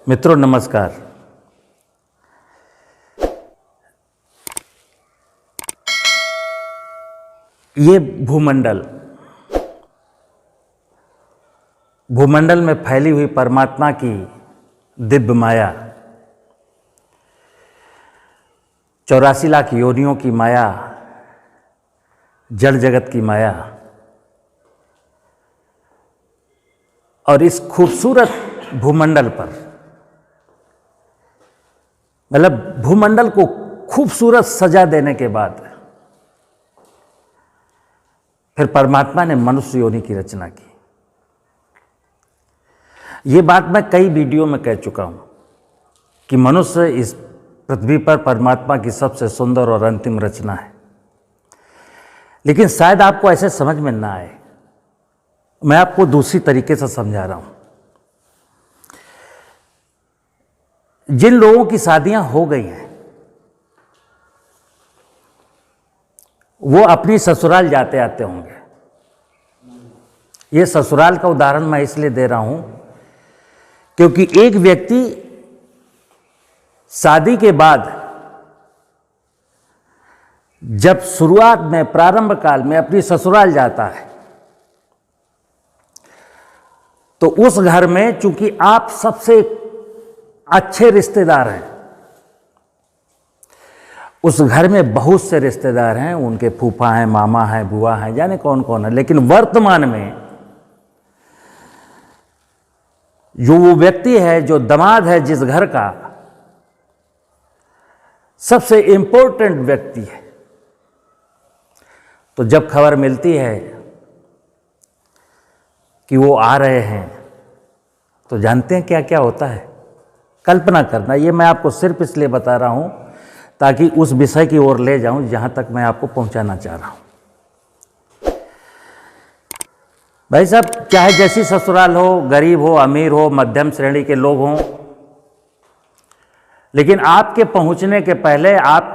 मित्रों नमस्कार। ये भूमंडल में फैली हुई परमात्मा की दिव्य माया, 84 लाख योनियों की माया, जड़ जगत की माया, और इस खूबसूरत भूमंडल पर, मतलब भूमंडल को खूबसूरत सजा देने के बाद फिर परमात्मा ने मनुष्य योनि की रचना की। ये बात मैं कई वीडियो में कह चुका हूं कि मनुष्य इस पृथ्वी पर परमात्मा की सबसे सुंदर और अंतिम रचना है। लेकिन शायद आपको ऐसे समझ में ना आए, मैं आपको दूसरी तरीके से समझा रहा हूं। जिन लोगों की शादियां हो गई हैं वो अपनी ससुराल जाते आते होंगे। ये ससुराल का उदाहरण मैं इसलिए दे रहा हूं क्योंकि एक व्यक्ति शादी के बाद जब शुरुआत में प्रारंभ काल में अपनी ससुराल जाता है तो उस घर में चूंकि आप सबसे अच्छे रिश्तेदार हैं, उस घर में बहुत से रिश्तेदार हैं, उनके फूफा हैं, मामा हैं, बुआ हैं, जाने कौन कौन है। लेकिन वर्तमान में जो वो व्यक्ति है, जो दामाद है, जिस घर का सबसे इंपॉर्टेंट व्यक्ति है, तो जब खबर मिलती है कि वो आ रहे हैं तो जानते हैं क्या क्या होता है। कल्पना करना, ये मैं आपको सिर्फ इसलिए बता रहा हूं ताकि उस विषय की ओर ले जाऊं जहां तक मैं आपको पहुंचाना चाह रहा हूं। भाई साहब, चाहे जैसी ससुराल हो, गरीब हो, अमीर हो, मध्यम श्रेणी के लोग हों, लेकिन आपके पहुंचने के पहले आप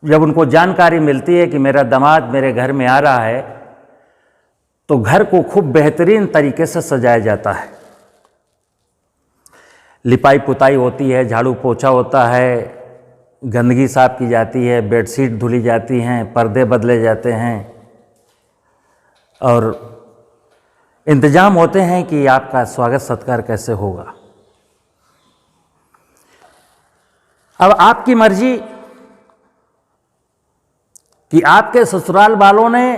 जब उनको जानकारी मिलती है कि मेरा दामाद मेरे घर में आ रहा है तो घर को खूब बेहतरीन तरीके से सजाया जाता है। लिपाई पुताई होती है, झाड़ू पोछा होता है, गंदगी साफ की जाती है, बेडशीट धुली जाती हैं, पर्दे बदले जाते हैं और इंतजाम होते हैं कि आपका स्वागत सत्कार कैसे होगा। अब आपकी मर्जी कि आपके ससुराल वालों ने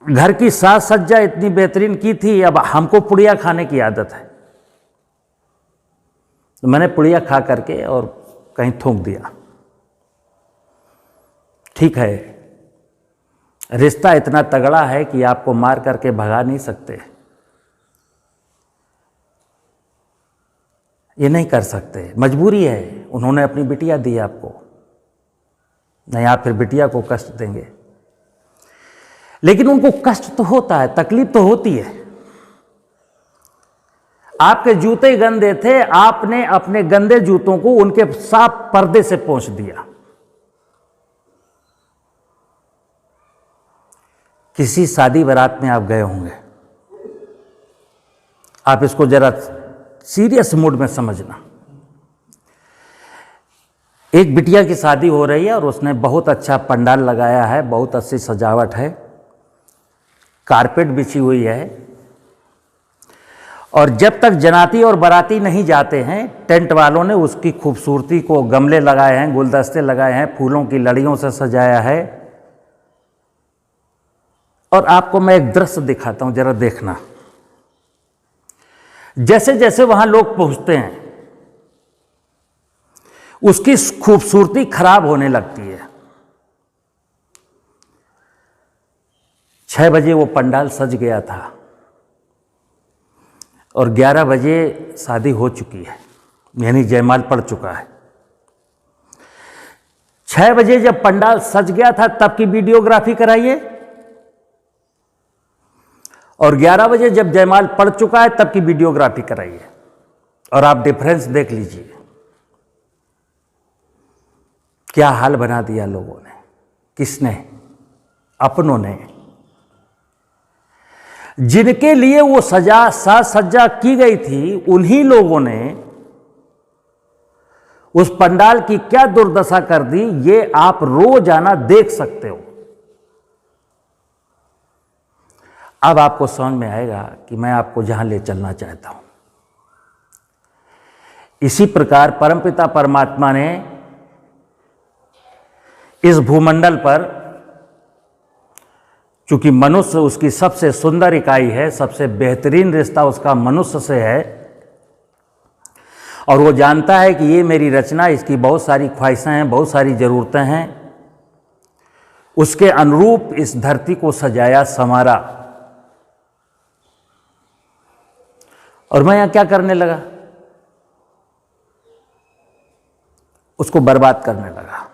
घर की साज सज्जा इतनी बेहतरीन की थी, अब हमको पुड़िया खाने की आदत है तो मैंने पुड़िया खा करके और कहीं थूक दिया। ठीक है, रिश्ता इतना तगड़ा है कि आपको मार करके भगा नहीं सकते, ये नहीं कर सकते, मजबूरी है। उन्होंने अपनी बिटिया दी आपको, नहीं आप फिर बिटिया को कष्ट देंगे। लेकिन उनको कष्ट तो होता है, तकलीफ तो होती है। आपके जूते गंदे थे, आपने अपने गंदे जूतों को उनके साफ पर्दे से पोंछ दिया। किसी शादी बारात में आप गए होंगे, आप इसको जरा सीरियस मूड में समझना। एक बिटिया की शादी हो रही है और उसने बहुत अच्छा पंडाल लगाया है, बहुत अच्छी सजावट है, कारपेट बिछी हुई है, और जब तक जनाती और बाराती नहीं जाते हैं टेंट वालों ने उसकी खूबसूरती को गमले लगाए हैं, गुलदस्ते लगाए हैं, फूलों की लड़ियों से सजाया है। और आपको मैं एक दृश्य दिखाता हूं, जरा देखना। जैसे जैसे वहां लोग पहुंचते हैं उसकी खूबसूरती खराब होने लगती है। 6 बजे वो पंडाल सज गया था और 11 बजे शादी हो चुकी है, यानी जयमाल पड़ चुका है। 6 बजे जब पंडाल सज गया था तब की वीडियोग्राफी कराइए, और 11 बजे जब जयमाल पड़ चुका है तब की वीडियोग्राफी कराइए, और आप डिफरेंस देख लीजिए। क्या हाल बना दिया लोगों ने। किसने? अपनों ने। जिनके लिए वो साज सज्जा की गई थी, उन्हीं लोगों ने उस पंडाल की क्या दुर्दशा कर दी, ये आप रोजाना देख सकते हो। अब आपको समझ में आएगा कि मैं आपको जहां ले चलना चाहता हूं। इसी प्रकार परमपिता परमात्मा ने इस भूमंडल पर, चूंकि मनुष्य उसकी सबसे सुंदर इकाई है, सबसे बेहतरीन रिश्ता उसका मनुष्य से है, और वो जानता है कि ये मेरी रचना, इसकी बहुत सारी ख्वाहिशें हैं, बहुत सारी ज़रूरतें हैं, उसके अनुरूप इस धरती को सजाया संवारा। और मैं यहां क्या करने लगा? उसको बर्बाद करने लगा।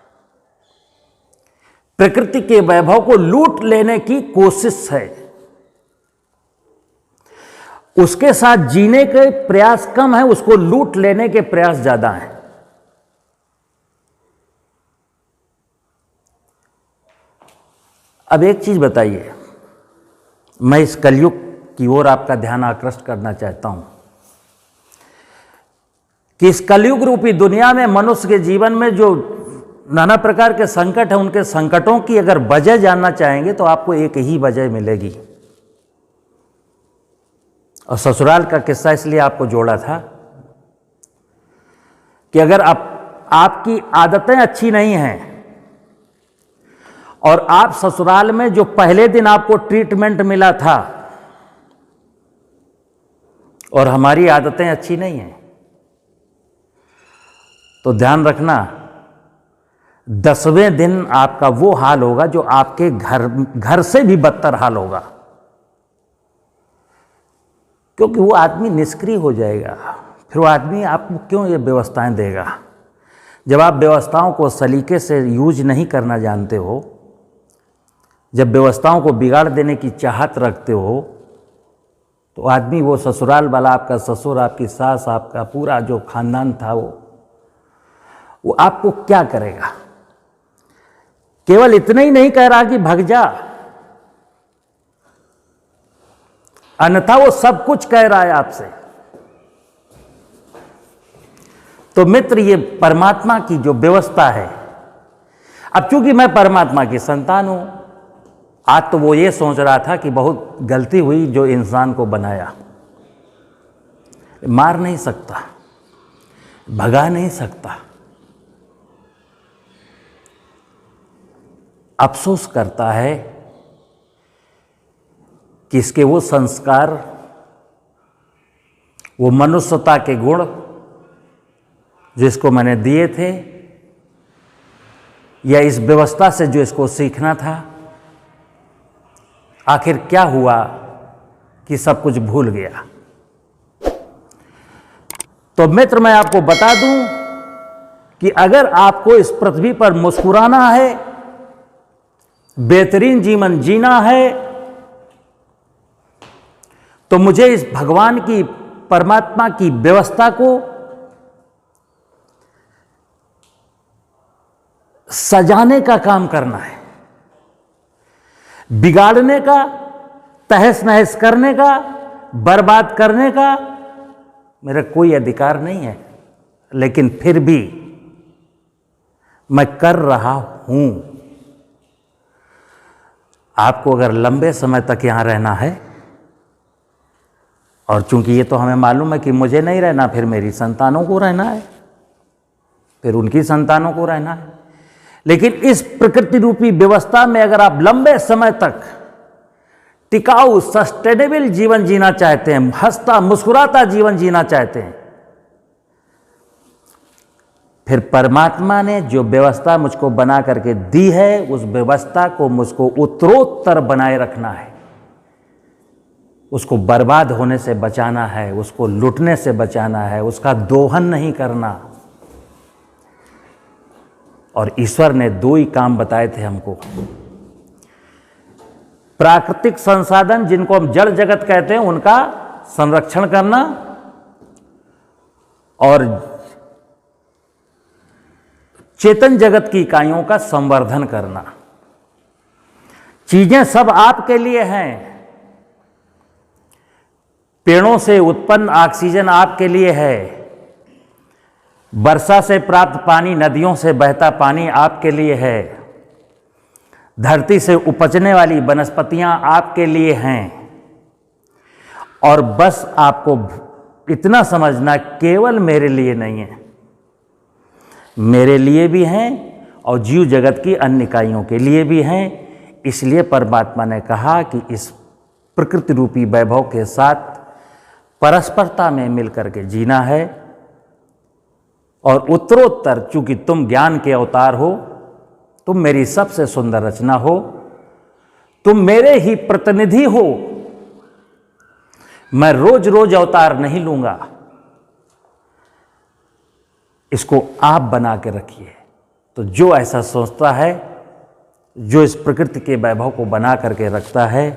प्रकृति के वैभव को लूट लेने की कोशिश है। उसके साथ जीने के प्रयास कम है, उसको लूट लेने के प्रयास ज्यादा हैं। अब एक चीज बताइए, मैं इस कलयुग की ओर आपका ध्यान आकृष्ट करना चाहता हूं कि इस कलयुग रूपी दुनिया में मनुष्य के जीवन में जो नाना प्रकार के संकट है, उनके संकटों की अगर वजह जानना चाहेंगे तो आपको एक ही वजह मिलेगी। और ससुराल का किस्सा इसलिए आपको जोड़ा था कि अगर आपकी आदतें अच्छी नहीं हैं और आप ससुराल में जो पहले दिन आपको ट्रीटमेंट मिला था और हमारी आदतें अच्छी नहीं हैं, तो ध्यान रखना 10वें दिन आपका वो हाल होगा जो आपके घर से भी बदतर हाल होगा, क्योंकि वो आदमी निष्क्रिय हो जाएगा। फिर वो आदमी आपको क्यों ये व्यवस्थाएं देगा? जब आप व्यवस्थाओं को सलीके से यूज नहीं करना जानते हो, जब व्यवस्थाओं को बिगाड़ देने की चाहत रखते हो, तो आदमी वो ससुराल वाला, आपका ससुर, आपकी सास, आपका पूरा जो खानदान था, वो आपको क्या करेगा? केवल इतना ही नहीं कह रहा कि भाग जा, अन्यथा वो सब कुछ कह रहा है आपसे। तो मित्र, ये परमात्मा की जो व्यवस्था है, अब चूंकि मैं परमात्मा की संतान हूं, आज तो वो ये सोच रहा था कि बहुत गलती हुई जो इंसान को बनाया। मार नहीं सकता, भगा नहीं सकता, अफसोस करता है कि इसके वो संस्कार, वो मनुष्यता के गुण जिसको मैंने दिए थे, या इस व्यवस्था से जो इसको सीखना था, आखिर क्या हुआ कि सब कुछ भूल गया। तो मित्र, मैं आपको बता दूं कि अगर आपको इस पृथ्वी पर मुस्कुराना है, बेहतरीन जीवन जीना है, तो मुझे इस भगवान की, परमात्मा की व्यवस्था को सजाने का काम करना है। बिगाड़ने का, तहस नहस करने का, बर्बाद करने का मेरा कोई अधिकार नहीं है, लेकिन फिर भी मैं कर रहा हूं। आपको अगर लंबे समय तक यहां रहना है, और चूंकि ये तो हमें मालूम है कि मुझे नहीं रहना, फिर मेरी संतानों को रहना है, फिर उनकी संतानों को रहना है, लेकिन इस प्रकृति रूपी व्यवस्था में अगर आप लंबे समय तक टिकाऊ, सस्टेनेबल जीवन जीना चाहते हैं, हंसता मुस्कुराता जीवन जीना चाहते हैं, फिर परमात्मा ने जो व्यवस्था मुझको बना करके दी है, उस व्यवस्था को मुझको उत्तरोत्तर बनाए रखना है, उसको बर्बाद होने से बचाना है, उसको लुटने से बचाना है, उसका दोहन नहीं करना। और ईश्वर ने 2 ही काम बताए थे हमको। प्राकृतिक संसाधन, जिनको हम जड़ जगत कहते हैं, उनका संरक्षण करना, और चेतन जगत की इकाइयों का संवर्धन करना। चीजें सब आपके लिए हैं, पेड़ों से उत्पन्न ऑक्सीजन आपके लिए है, वर्षा से प्राप्त पानी, नदियों से बहता पानी आपके लिए है, धरती से उपजने वाली वनस्पतियां आपके लिए हैं। और बस आपको इतना समझना, केवल मेरे लिए नहीं है, मेरे लिए भी हैं और जीव जगत की अन्य इकाइयों के लिए भी हैं। इसलिए परमात्मा ने कहा कि इस प्रकृति रूपी वैभव के साथ परस्परता में मिलकर के जीना है। और उत्तरोत्तर, चूंकि तुम ज्ञान के अवतार हो, तुम मेरी सबसे सुंदर रचना हो, तुम मेरे ही प्रतिनिधि हो, मैं रोज रोज अवतार नहीं लूंगा, इसको आप बना के रखिए। तो जो ऐसा सोचता है, जो इस प्रकृति के वैभव को बना करके रखता है,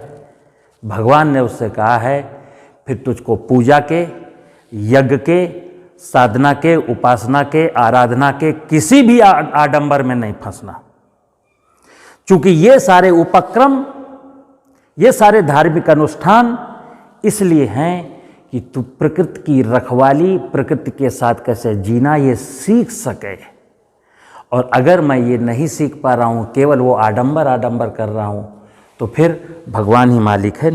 भगवान ने उससे कहा है फिर तुझको पूजा के, यज्ञ के, साधना के, उपासना के, आराधना के किसी भी आडंबर में नहीं फंसना। क्योंकि ये सारे उपक्रम, ये सारे धार्मिक अनुष्ठान इसलिए हैं कि तू प्रकृति की रखवाली, प्रकृति के साथ कैसे जीना ये सीख सके। और अगर मैं ये नहीं सीख पा रहा हूँ, केवल वो आडंबर कर रहा हूँ, तो फिर भगवान ही मालिक है।